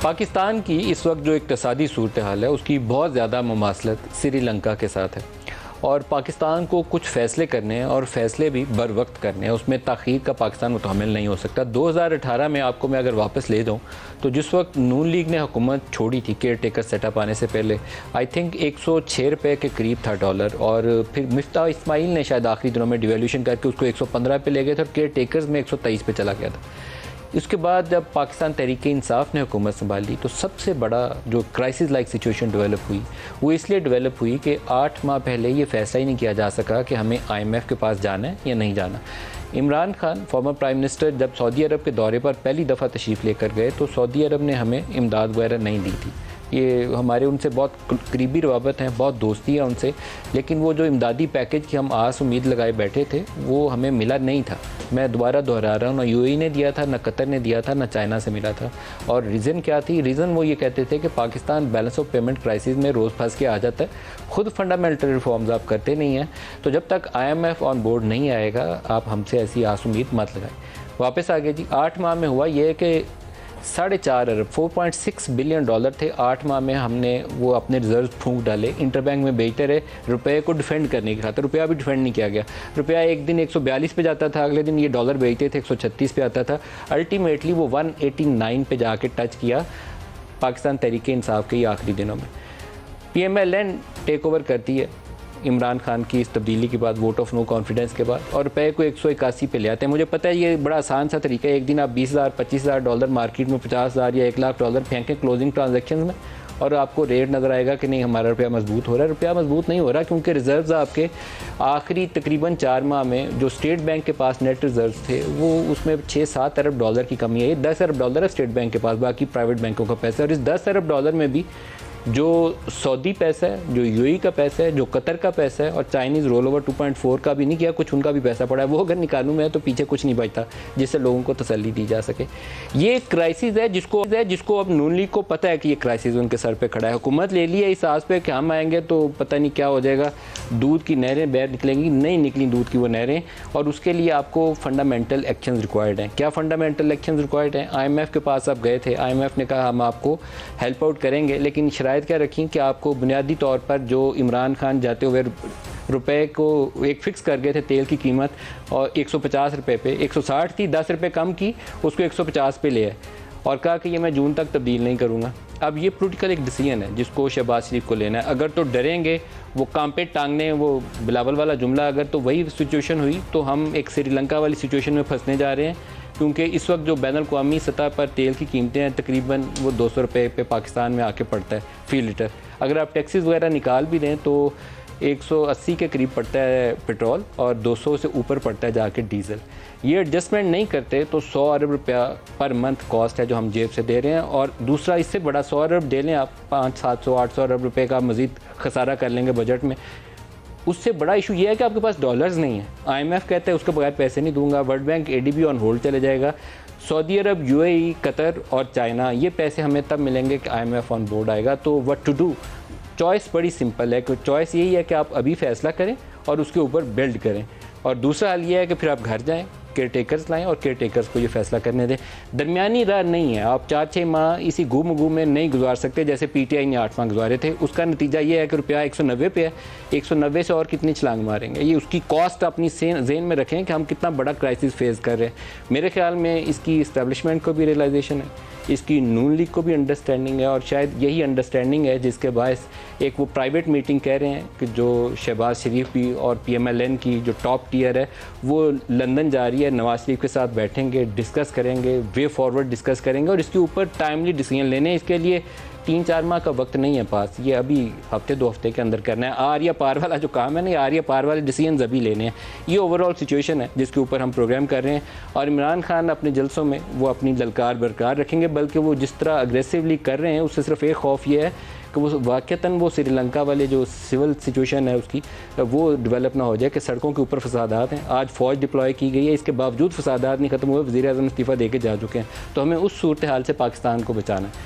पाकिस्तान की इस वक्त जो इक़्तिसादी सूरत हाल है उसकी बहुत ज़्यादा मुमासलत श्रीलंका के साथ है और पाकिस्तान को कुछ फ़ैसले करने हैं और फ़ैसले भी बर वक्त करने हैं। उसमें ताख़ीर का पाकिस्तान मुतहम्मिल नहीं हो सकता। 2018 में आपको मैं अगर वापस ले जाऊँ तो जिस वक्त नून लीग ने हुकूमत छोड़ी थी केयर टेकर सेटअप आने से पहले आई थिंक 106 रुपये के करीब था डॉलर, और फिर मिफ्ता इस्माइल ने शायद आखिरी दिनों में डिवेल्यूशन करके उसको 115 पे ले गए थे और केयर टेकर्स में 123 पे चला गया था। इसके बाद जब पाकिस्तान तहरीक इंसाफ ने हुकूमत संभाली तो सबसे बड़ा जो क्राइसिस लाइक सिचुएशन डेवलप हुई वो इसलिए डेवलप हुई कि 8 माह पहले ये फैसला ही नहीं किया जा सका कि हमें IMF के पास जाना है या नहीं जाना। Imran Khan former prime minister जब सऊदी अरब के दौरे पर पहली दफ़ा तशरीफ़ लेकर गए तो सऊदी अरब ने हमें इमदाद वगैरह नहीं दी थी। ये हमारे उनसे बहुत करीबी रवाबत हैं, बहुत दोस्ती है उनसे, लेकिन वो जो इमदादी पैकेज की हम आस उम्मीद लगाए बैठे थे वो हमें मिला नहीं था। मैं दोबारा दोहरा रहा हूँ, ना UAE ने दिया था, ना कतर ने दिया था, ना चाइना से मिला था। और रीज़न क्या थी? रीज़न वो ये कहते थे कि Pakistan balance of payment crisis में रोज़ फंस के आ जाता है, खुद फंडामेंटल रिफॉर्म्स आप करते नहीं हैं, तो जब तक IMF ऑन बोर्ड नहीं आएगा आप हमसे ऐसी आस उम्मीद मत लगाएं। वापस आ गए जी। 8 माह में हुआ ये कि 4.5 अरब 4.6 बिलियन डॉलर थे। 8 माह में हमने वो अपने रिजर्व फूंक डाले, इंटरबैंक में बेचते रहे रुपए को डिफेंड करने की खातिर। रुपया भी डिफेंड नहीं किया गया। रुपया एक दिन 142 पे जाता था, अगले दिन ये डॉलर बेचते थे 136 पे आता था। अल्टीमेटली वो 189 पे जाके टच किया पाकिस्तान तहरीक इंसाफ के आखिरी दिनों में। PMLN टेक ओवर करती है इमरान खान की इस तब्दीली के बाद, वोट ऑफ नो कॉन्फिडेंस के बाद, और रुपये को 181 पे ले आते हैं। मुझे पता है ये बड़ा आसान सा तरीका है, एक दिन आप 20,000 25,000 डॉलर मार्केट में 50,000 या 1 लाख डॉलर फेंकें क्लोजिंग ट्रांजैक्शन में और आपको रेट नज़र आएगा कि नहीं हमारा रुपया मजबूत हो रहा है। रुपया मजबूत नहीं हो रहा क्योंकि रिजर्व्स आपके आखिरी तकरीबन 4 माह में जो स्टेट बैंक के पास नेट रिजर्व्स थे वो उसमें 6-7 अरब डॉलर की कमी है। 10 अरब डॉलर है स्टेट बैंक के पास, बाकी प्राइवेट बैंकों का पैसा है। और इस 10 अरब डॉलर में भी जो सऊदी पैसा है, जो UAE का पैसा है, जो कतर का पैसा है और चाइनीज़ रोल ओवर 2.4 का भी नहीं किया, कुछ उनका भी पैसा पड़ा है, वो अगर निकालूँ मैं तो पीछे कुछ नहीं बचता जिससे लोगों को तसल्ली दी जा सके। ये क्राइसिस है जिसको अब नून लीग को पता है कि ये क्राइसिस उनके सर पे खड़ा है। हुकूमत ले ली है इस आस पे कि हम आएंगे तो पता नहीं क्या हो जाएगा, दूध की नहरें बाहर निकलेंगी, नहीं निकली दूध की वो नहरें, और उसके लिए आपको फंडामेंटल एक्शंस रिक्वायर्ड हैं। क्या फंडामेंटल एक्शंस रिक्वायर्ड हैं? IMF के पास आप गए थे, IMF ने कहा हम आपको हेल्प आउट करेंगे, लेकिन शराइत क्या रखी कि आपको बुनियादी तौर पर जो इमरान खान जाते हुए रुपए को एक फ़िक्स कर गए थे तेल की कीमत और 150 रुपये पे, 160 थी, 10 रुपये कम की, उसको 150 पे ले आए और कहा कि ये मैं जून तक तब्दील नहीं करूँगा। अब ये पॉलिटिकल एक डिसीजन है जिसको शहबाज शरीफ को लेना है। अगर तो डरेंगे वो काम पे टांगने, वो बिलावल वाला जुमला, अगर तो वही सिचुएशन हुई तो हम एक श्रीलंका वाली सिचुएशन में फंसने जा रहे हैं, क्योंकि इस वक्त जो बैन अवी सतह पर तेल की कीमतें हैं तकरीबन वो 200 रुपये पे पाकिस्तान में आके पड़ता है फ़ी लीटर। अगर आप टैक्सेस वगैरह निकाल भी दें तो 180 के करीब पड़ता है पेट्रोल और 200 से ऊपर पड़ता है जाके डीज़ल। ये एडजस्टमेंट नहीं करते तो 100 अरब रुपया पर मंथ कॉस्ट है जो हम जेब से दे रहे हैं। और दूसरा इससे बड़ा 100 अरब दे लें आप, 500-700-800 अरब रुपये का मज़ीद खसारा कर लेंगे बजट में। उससे बड़ा इशू ये है कि आपके पास डॉलर्स नहीं है। IMF कहते हैं उसके बगैर पैसे नहीं दूंगा, world bank ADB on hold चले जाएगा। सऊदी अरब, UAE, कतर और चाइना, ये पैसे हमें तब मिलेंगे कि IMF ऑन बोर्ड आएगा। तो व्हाट टू डू? चॉइस बड़ी सिंपल है कि चॉइस यही है कि आप अभी फ़ैसला करें और उसके ऊपर बिल्ड करें, और दूसरा हल ये है कि फिर आप घर जाएँ, केयर टेकर्स लाएँ और केयर टेकर्स को ये फैसला करने दें। दरमियानी राह नहीं है। आप 4-6 माह इसी घूम में नहीं गुजार सकते जैसे PTI ने 8 माह गुजारे थे। उसका नतीजा ये है कि रुपया 190 पे है, 190 से और कितनी छलांग मारेंगे? ये उसकी कॉस्ट अपनी जेन में रखें कि हम कितना बड़ा क्राइसिस फेस कर रहे हैं। मेरे ख्याल में इसकी इस्टेब्लिशमेंट को भी रियलाइजेशन है, इसकी नून लीग को भी अंडरस्टैंडिंग है, और शायद यही अंडरस्टैंडिंग है जिसके बायस एक वो प्राइवेट मीटिंग कह रहे हैं कि जो शहबाज शरीफ भी और PMLN की जो टॉप टियर है वो लंदन जा रही है, नवाज शरीफ के साथ बैठेंगे, डिस्कस करेंगे, वे फॉरवर्ड डिस्कस करेंगे और इसके ऊपर टाइमली डिसीजन लेने। इसके लिए 3-4 माह का वक्त नहीं है पास, ये अभी हफ्ते 2 हफ्ते के अंदर करना है। आर या पार वाला जो काम है ना, आर या पार वाले डिसीजन अभी लेने हैं। ये ओवरऑल सिचुएशन है जिसके ऊपर हम प्रोग्राम कर रहे हैं, और इमरान खान अपने जलसों में वो अपनी ललकार बरकरार रखेंगे, बल्कि वो जिस तरह अग्रेसिवली कर रहे हैं उससे सिर्फ एक खौफ ये है कि वो वाक़तन वो श्रीलंका वाले जो सिविल सिचुएशन है उसकी वो डेवलप ना हो जाए कि सड़कों के ऊपर फसादात हैं। आज फ़ौज डिप्लॉय की गई है, इसके बावजूद फसादात नहीं ख़त्म हुए, वज़ीर आज़म इस्तीफ़ा दे के जा चुके हैं। तो हमें उस सूरत हाल से पाकिस्तान को बचाना है।